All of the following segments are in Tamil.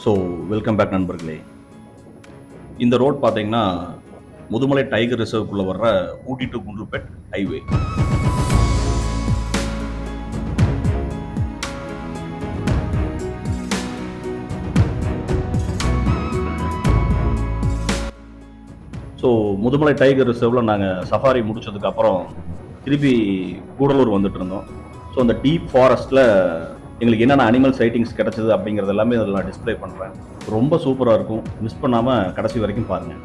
ஸோ வெல்கம் பேக் நண்பர்களே. இந்த ரோட் பார்த்தீங்கன்னா முதுமலை டைகர் ரிசர்வ்க்குள்ளே வர்ற Ooty to Gundlupet highway. So Mudumalai tiger ரிசர்வில் நாங்கள் சஃபாரி முடிச்சதுக்கப்புறம் திருப்பி கூடலூர் வந்துட்டு இருந்தோம். ஸோ அந்த டீப் ஃபாரஸ்ட்டில் எங்களுக்கு என்னென்ன அனிமல் சைட்டிங்ஸ் கிடச்சிது அப்படிங்கிறது எல்லாமே இதில் நான் டிஸ்பிளே பண்ணுறேன். ரொம்ப சூப்பராக இருக்கும். மிஸ் பண்ணாமல் கடைசி வரைக்கும் பாருங்கள்.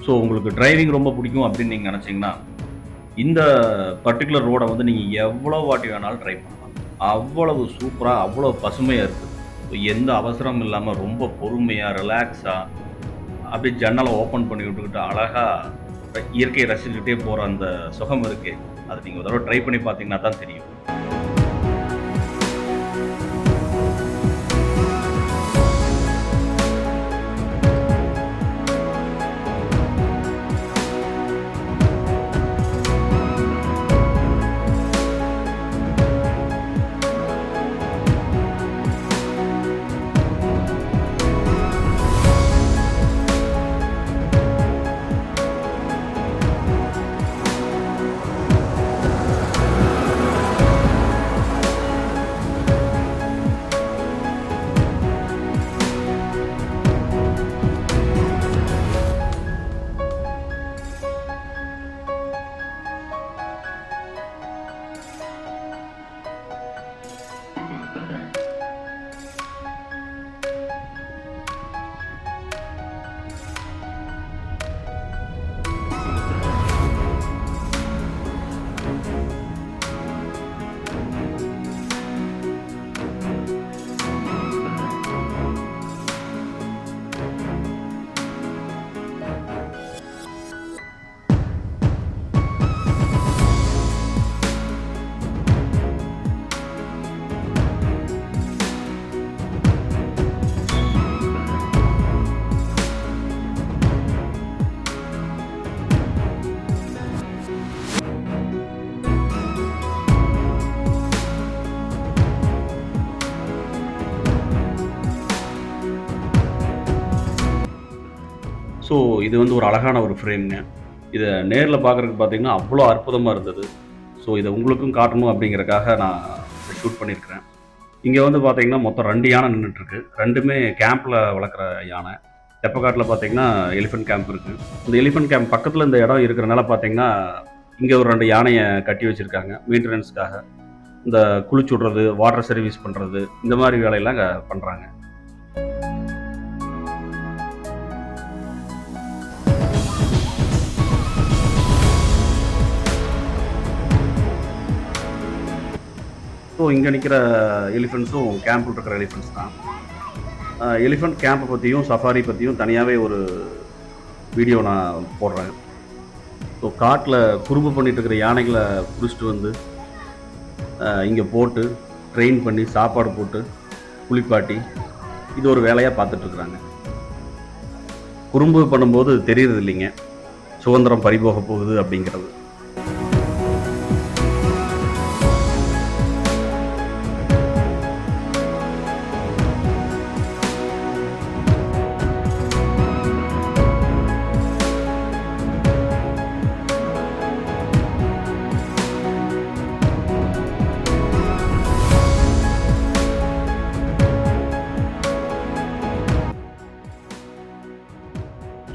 ஸோ உங்களுக்கு டிரைவிங் ரொம்ப பிடிக்கும் அப்படின்னு நீங்கள் நினச்சிங்கன்னா இந்த பர்டிகுலர் ரோடை வந்து நீங்கள் எவ்வளோ வாட்டி வேணாலும் ட்ரை பண்ணலாம். அவ்வளவு சூப்பராக, அவ்வளோ பசுமையாக இருக்குது. ஸோ எந்த அவசரமும் இல்லாமல் ரொம்ப பொறுமையாக, ரிலாக்ஸாக அப்படியே ஜன்னலை ஓப்பன் பண்ணி விட்டுக்கிட்டு அழகாக இயற்கையை ரசிச்சுக்கிட்டே போகிற அந்த சுகம் இருக்கே, அது நீங்கள் ஒரு தடவை ட்ரை பண்ணி பார்த்தீங்கன்னா தான் தெரியும். ஸோ இது வந்து ஒரு அழகான ஒரு ஃப்ரேம்ங்க. இதை நேரில் பார்க்குறதுக்கு பார்த்தீங்கன்னா அவ்வளோ அற்புதமாக இருந்தது. ஸோ இதை உங்களுக்கும் காட்டணும் அப்படிங்கிறக்காக நான் ஷூட் பண்ணியிருக்கிறேன். இங்கே வந்து பார்த்தீங்கன்னா மொத்தம் 2 யானை நின்றுட்டுருக்கு. 2மே கேம்பில் வளர்க்குற யானை. தெப்பக்காட்டில் பார்த்தீங்கன்னா எலிஃபென்ட் கேம்ப் இருக்குது. இந்த எலிஃபென்ட் கேம்ப் பக்கத்தில் இந்த இடம் இருக்கிறனால பார்த்தீங்கன்னா இங்கே ஒரு 2 யானையை கட்டி வச்சுருக்காங்க மெயின்டெனன்ஸ்க்காக. இந்த குளிச்சு விட்றது, வாட்டர் சர்வீஸ் பண்ணுறது, இந்த மாதிரி வேலையெல்லாம் இங்கே பண்ணுறாங்க. ஸோ இங்கே நிற்கிற எலிஃபெண்ட்ஸும் கேம்பில் இருக்கிற எலிஃபெண்ட்ஸ் தான். எலிஃபெண்ட் கேம்பை பற்றியும் சஃபாரி பற்றியும் தனியாகவே ஒரு வீடியோ நான் போடுறேன். ஸோ காட்டில் குறும்பு பண்ணிட்டு இருக்கிற யானைகளை பிடிச்சிட்டு வந்து இங்கே போட்டு ட்ரெயின் பண்ணி சாப்பாடு போட்டு குளிப்பாட்டி இது ஒரு வேலையாக பார்த்துட்ருக்குறாங்க. குறும்பு பண்ணும்போது தெரியறது இல்லைங்க சுதந்திரம் பறிபோக போகுது அப்படிங்கிறது.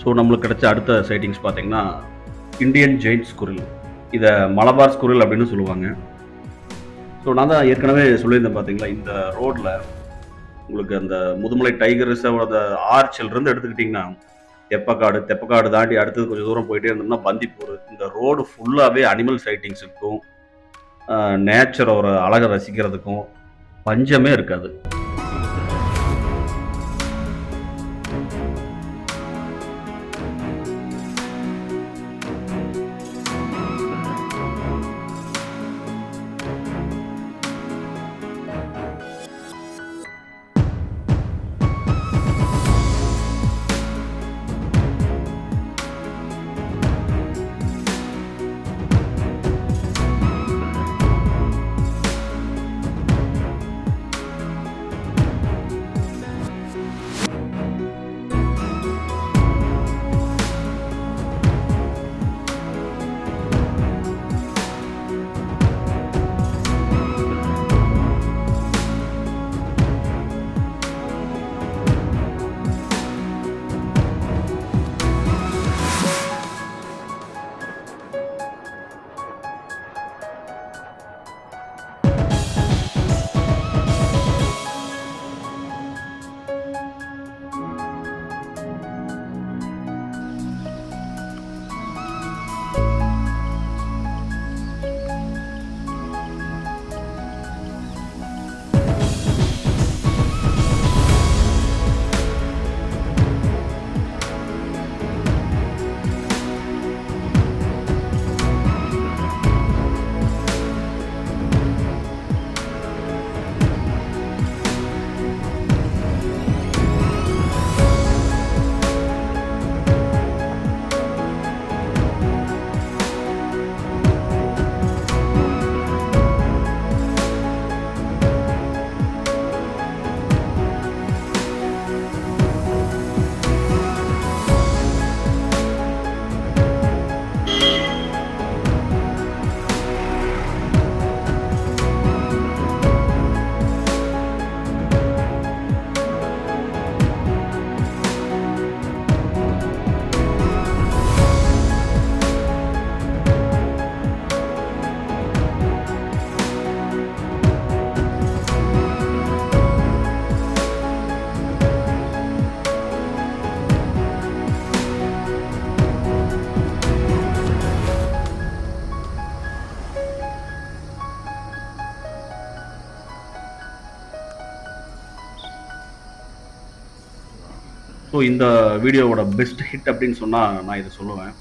ஸோ நம்மளுக்கு கிடைச்ச அடுத்த சைட்டிங்ஸ் பார்த்தீங்கன்னா இந்தியன் ஜெயிண்ட் ஸ்குரில். இதை மலபார் ஸ்குரில் அப்படின்னு சொல்லுவாங்க. ஸோ நான் தான் ஏற்கனவே சொல்லியிருந்தேன் பார்த்தீங்களா, இந்த ரோட்டில் உங்களுக்கு அந்த முதுமலை டைகர் ரிசர்வோட ஆர்ச்சிலிருந்து எடுத்துக்கிட்டிங்கன்னா தெப்பக்காடு தாண்டி அடுத்தது கொஞ்சம் தூரம் போயிட்டே இருந்தோம்னா பந்திப்பூர். இந்த ரோடு ஃபுல்லாவே அனிமல் சைட்டிங்ஸுக்கும், நேச்சரோட அழக ரசிக்கிறதுக்கும் பஞ்சமே இருக்காது. ஸோ இந்த வீடியோவோட பெஸ்ட் ஹிட் அப்படின்னு சொன்னால் நான் இதை சொல்லுவேன்.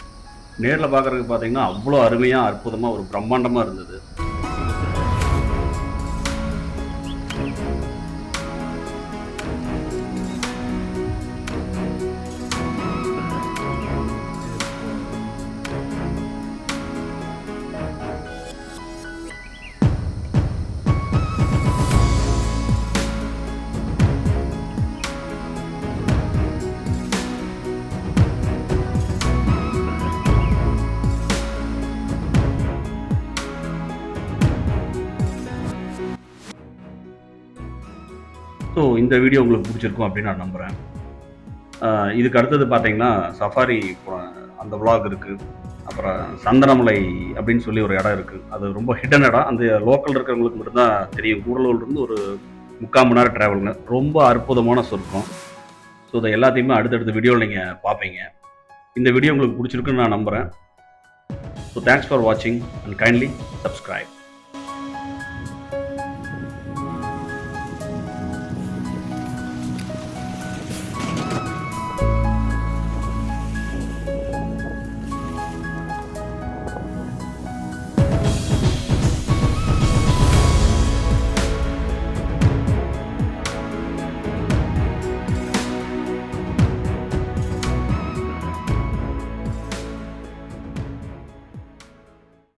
நேரில் பார்க்குறதுக்கு பார்த்தீங்கன்னா அவ்வளோ அருமையாக, அற்புதமாக, ஒரு பிரம்மாண்டமாக இருந்தது. ஸோ இந்த வீடியோ உங்களுக்கு பிடிச்சிருக்கும் அப்படின்னு நான் நம்புகிறேன். இதுக்கு அடுத்தது பார்த்தீங்கன்னா சஃபாரி அந்த விளாக் இருக்குது. அப்புறம் சந்தனமலை அப்படின்னு சொல்லி ஒரு இடம் இருக்குது. அது ரொம்ப ஹிடன் இடம். அந்த லோக்கல் இருக்கிறவங்களுக்கு மட்டும்தான் தெரியும். கூடலூர்லேருந்து ஒரு 3/4 மணி நேரம் ட்ராவலுங்க. ரொம்ப அற்புதமான சொர்க்கம். ஸோ இதை எல்லாத்தையுமே அடுத்தடுத்த வீடியோவில் நீங்கள் பார்ப்பீங்க. இந்த வீடியோ உங்களுக்கு பிடிச்சிருக்குன்னு நான் நம்புகிறேன். ஸோ தேங்க்ஸ் ஃபார் வாட்சிங் அண்ட் கைண்ட்லி சப்ஸ்கிரைப்.